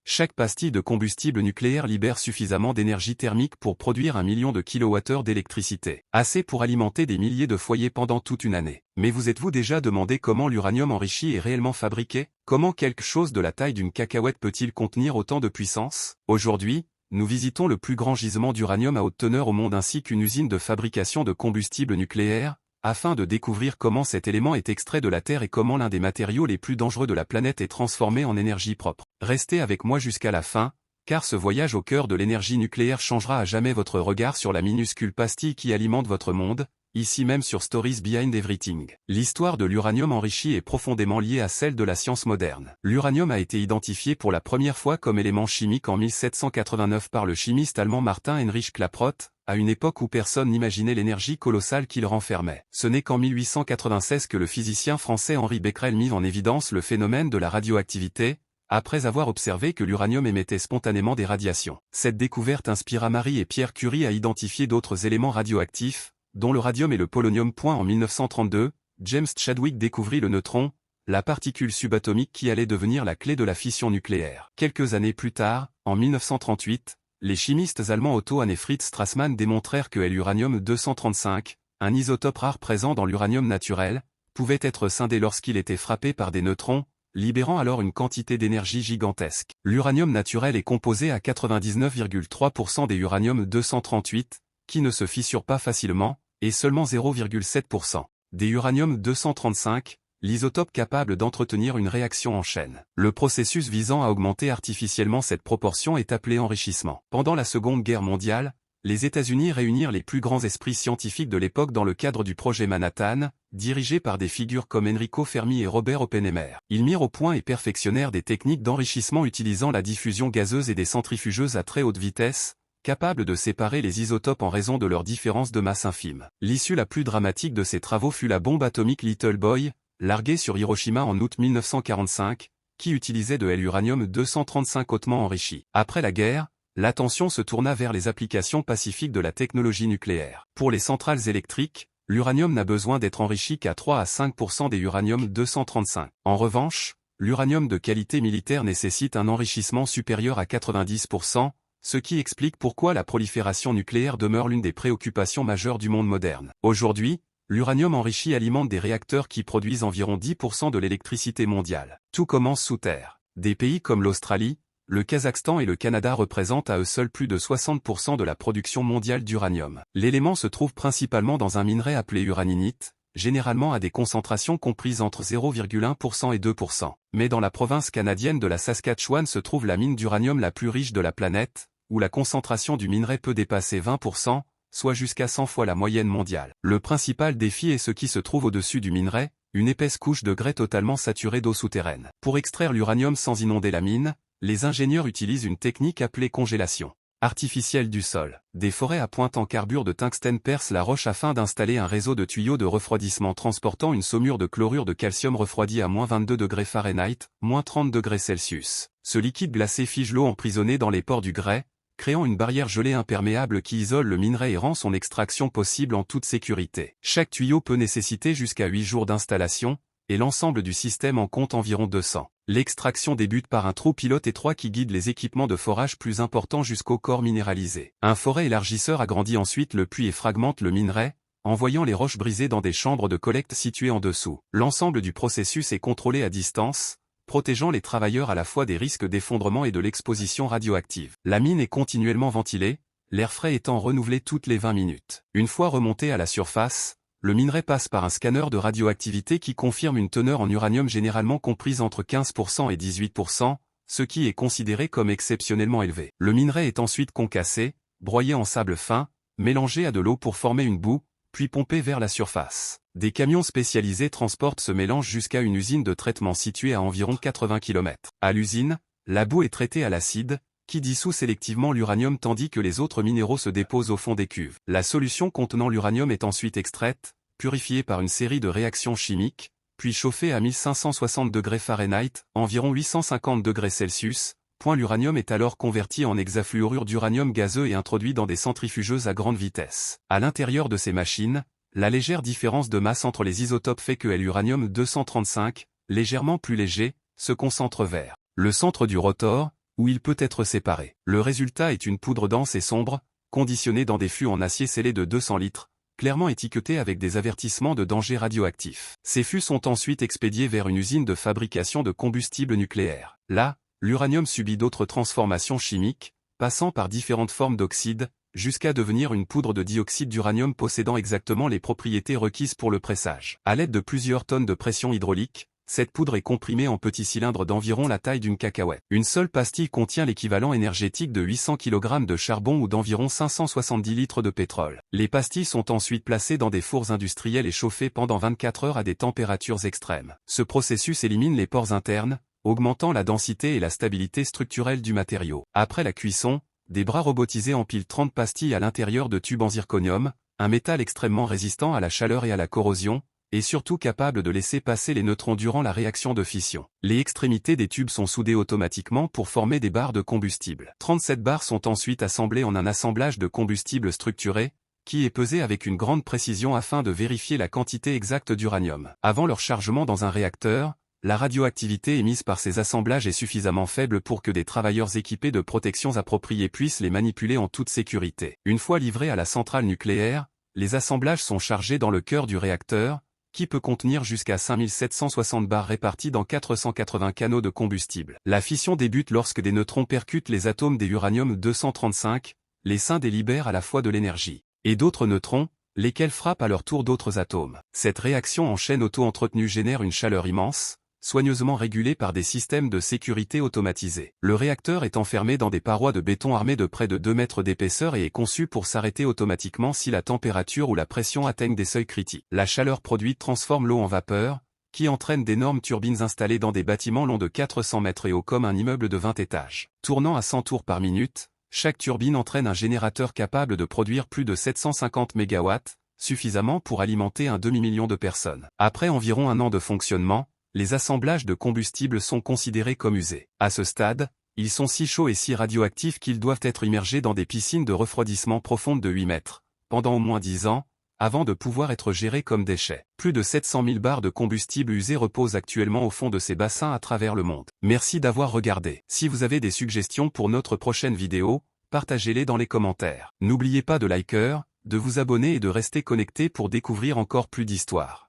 Chaque pastille de combustible nucléaire libère suffisamment d'énergie thermique pour produire 1 million de kilowattheures d'électricité. Assez pour alimenter des milliers de foyers pendant toute une année. Mais vous êtes-vous déjà demandé comment l'uranium enrichi est réellement fabriqué? Comment quelque chose de la taille d'une cacahuète peut-il contenir autant de puissance? Aujourd'hui, nous visitons le plus grand gisement d'uranium à haute teneur au monde ainsi qu'une usine de fabrication de combustible nucléaire, afin de découvrir comment cet élément est extrait de la Terre et comment l'un des matériaux les plus dangereux de la planète est transformé en énergie propre. Restez avec moi jusqu'à la fin, car ce voyage au cœur de l'énergie nucléaire changera à jamais votre regard sur la minuscule pastille qui alimente votre monde, ici même sur Stories Behind Everything. L'histoire de l'uranium enrichi est profondément liée à celle de la science moderne. L'uranium a été identifié pour la première fois comme élément chimique en 1789 par le chimiste allemand Martin Heinrich Klaproth, à une époque où personne n'imaginait l'énergie colossale qu'il renfermait. Ce n'est qu'en 1896 que le physicien français Henri Becquerel mit en évidence le phénomène de la radioactivité, après avoir observé que l'uranium émettait spontanément des radiations. Cette découverte inspira Marie et Pierre Curie à identifier d'autres éléments radioactifs, dont le radium et le polonium. En 1932, James Chadwick découvrit le neutron, la particule subatomique qui allait devenir la clé de la fission nucléaire. Quelques années plus tard, en 1938, les chimistes allemands Otto Hahn et Fritz Strassmann démontrèrent que l'uranium-235, un isotope rare présent dans l'uranium naturel, pouvait être scindé lorsqu'il était frappé par des neutrons, libérant alors une quantité d'énergie gigantesque. L'uranium naturel est composé à 99,3% des uranium-238, qui ne se fissurent pas facilement, et seulement 0,7% des uranium-235, l'isotope capable d'entretenir une réaction en chaîne. Le processus visant à augmenter artificiellement cette proportion est appelé enrichissement. Pendant la Seconde Guerre mondiale, les États-Unis réunirent les plus grands esprits scientifiques de l'époque dans le cadre du projet Manhattan, dirigé par des figures comme Enrico Fermi et Robert Oppenheimer. Ils mirent au point et perfectionnèrent des techniques d'enrichissement utilisant la diffusion gazeuse et des centrifugeuses à très haute vitesse, capables de séparer les isotopes en raison de leur différence de masse infime. L'issue la plus dramatique de ces travaux fut la bombe atomique Little Boy, larguée sur Hiroshima en août 1945, qui utilisait de l'uranium-235 hautement enrichi. Après la guerre, l'attention se tourna vers les applications pacifiques de la technologie nucléaire. Pour les centrales électriques, l'uranium n'a besoin d'être enrichi qu'à 3 à 5% des uranium-235. En revanche, l'uranium de qualité militaire nécessite un enrichissement supérieur à 90%, ce qui explique pourquoi la prolifération nucléaire demeure l'une des préoccupations majeures du monde moderne. Aujourd'hui, l'uranium enrichi alimente des réacteurs qui produisent environ 10% de l'électricité mondiale. Tout commence sous terre. Des pays comme l'Australie, le Kazakhstan et le Canada représentent à eux seuls plus de 60% de la production mondiale d'uranium. L'élément se trouve principalement dans un minerai appelé uraninite, généralement à des concentrations comprises entre 0,1% et 2%. Mais dans la province canadienne de la Saskatchewan se trouve la mine d'uranium la plus riche de la planète, où la concentration du minerai peut dépasser 20%, soit jusqu'à 100 fois la moyenne mondiale. Le principal défi est ce qui se trouve au-dessus du minerai, une épaisse couche de grès totalement saturée d'eau souterraine. Pour extraire l'uranium sans inonder la mine, les ingénieurs utilisent une technique appelée congélation artificielle du sol. Des forêts à pointe en carbure de tungstène percent la roche afin d'installer un réseau de tuyaux de refroidissement transportant une saumure de chlorure de calcium refroidi à -22 degrés Fahrenheit, -30 degrés Celsius. Ce liquide glacé fige l'eau emprisonnée dans les pores du grès, créant une barrière gelée imperméable qui isole le minerai et rend son extraction possible en toute sécurité. Chaque tuyau peut nécessiter jusqu'à 8 jours d'installation, et l'ensemble du système en compte environ 200. L'extraction débute par un trou pilote étroit qui guide les équipements de forage plus importants jusqu'au corps minéralisé. Un forêt élargisseur agrandit ensuite le puits et fragmente le minerai, envoyant les roches brisées dans des chambres de collecte situées en dessous. L'ensemble du processus est contrôlé à distance, protégeant les travailleurs à la fois des risques d'effondrement et de l'exposition radioactive. La mine est continuellement ventilée, l'air frais étant renouvelé toutes les 20 minutes. Une fois remonté à la surface, le minerai passe par un scanner de radioactivité qui confirme une teneur en uranium généralement comprise entre 15% et 18%, ce qui est considéré comme exceptionnellement élevé. Le minerai est ensuite concassé, broyé en sable fin, mélangé à de l'eau pour former une boue, puis pompé vers la surface. Des camions spécialisés transportent ce mélange jusqu'à une usine de traitement située à environ 80 km. À l'usine, la boue est traitée à l'acide, qui dissout sélectivement l'uranium tandis que les autres minéraux se déposent au fond des cuves. La solution contenant l'uranium est ensuite extraite, purifiée par une série de réactions chimiques, puis chauffée à 1560 degrés Fahrenheit, environ 850 degrés Celsius. L'uranium est alors converti en hexafluorure d'uranium gazeux et introduit dans des centrifugeuses à grande vitesse. À l'intérieur de ces machines, la légère différence de masse entre les isotopes fait que l'uranium-235, légèrement plus léger, se concentre vers le centre du rotor, où il peut être séparé. Le résultat est une poudre dense et sombre, conditionnée dans des fûts en acier scellé de 200 litres, clairement étiquetés avec des avertissements de danger radioactif. Ces fûts sont ensuite expédiés vers une usine de fabrication de combustible nucléaire. Là, l'uranium subit d'autres transformations chimiques, passant par différentes formes d'oxyde, jusqu'à devenir une poudre de dioxyde d'uranium possédant exactement les propriétés requises pour le pressage. À l'aide de plusieurs tonnes de pression hydraulique, cette poudre est comprimée en petits cylindres d'environ la taille d'une cacahuète. Une seule pastille contient l'équivalent énergétique de 800 kg de charbon ou d'environ 570 litres de pétrole. Les pastilles sont ensuite placées dans des fours industriels et chauffées pendant 24 heures à des températures extrêmes. Ce processus élimine les pores internes, augmentant la densité et la stabilité structurelle du matériau. Après la cuisson, des bras robotisés empilent 30 pastilles à l'intérieur de tubes en zirconium, un métal extrêmement résistant à la chaleur et à la corrosion, et surtout capable de laisser passer les neutrons durant la réaction de fission. Les extrémités des tubes sont soudées automatiquement pour former des barres de combustible. 37 barres sont ensuite assemblées en un assemblage de combustible structuré, qui est pesé avec une grande précision afin de vérifier la quantité exacte d'uranium. Avant leur chargement dans un réacteur, la radioactivité émise par ces assemblages est suffisamment faible pour que des travailleurs équipés de protections appropriées puissent les manipuler en toute sécurité. Une fois livrés à la centrale nucléaire, les assemblages sont chargés dans le cœur du réacteur, qui peut contenir jusqu'à 5760 barres réparties dans 480 canaux de combustible. La fission débute lorsque des neutrons percutent les atomes des uranium-235, les scins délibèrent à la fois de l'énergie, et d'autres neutrons, lesquels frappent à leur tour d'autres atomes. Cette réaction en chaîne auto-entretenue génère une chaleur immense, soigneusement régulée par des systèmes de sécurité automatisés. Le réacteur est enfermé dans des parois de béton armées de près de 2 mètres d'épaisseur et est conçu pour s'arrêter automatiquement si la température ou la pression atteignent des seuils critiques. La chaleur produite transforme l'eau en vapeur, qui entraîne d'énormes turbines installées dans des bâtiments longs de 400 mètres et hauts comme un immeuble de 20 étages. Tournant à 100 tours par minute, chaque turbine entraîne un générateur capable de produire plus de 750 MW, suffisamment pour alimenter un demi-million de personnes. Après environ un an de fonctionnement, les assemblages de combustible sont considérés comme usés. À ce stade, ils sont si chauds et si radioactifs qu'ils doivent être immergés dans des piscines de refroidissement profondes de 8 mètres, pendant au moins 10 ans, avant de pouvoir être gérés comme déchets. Plus de 700 000 barres de combustible usé reposent actuellement au fond de ces bassins à travers le monde. Merci d'avoir regardé. Si vous avez des suggestions pour notre prochaine vidéo, partagez-les dans les commentaires. N'oubliez pas de liker, de vous abonner et de rester connecté pour découvrir encore plus d'histoires.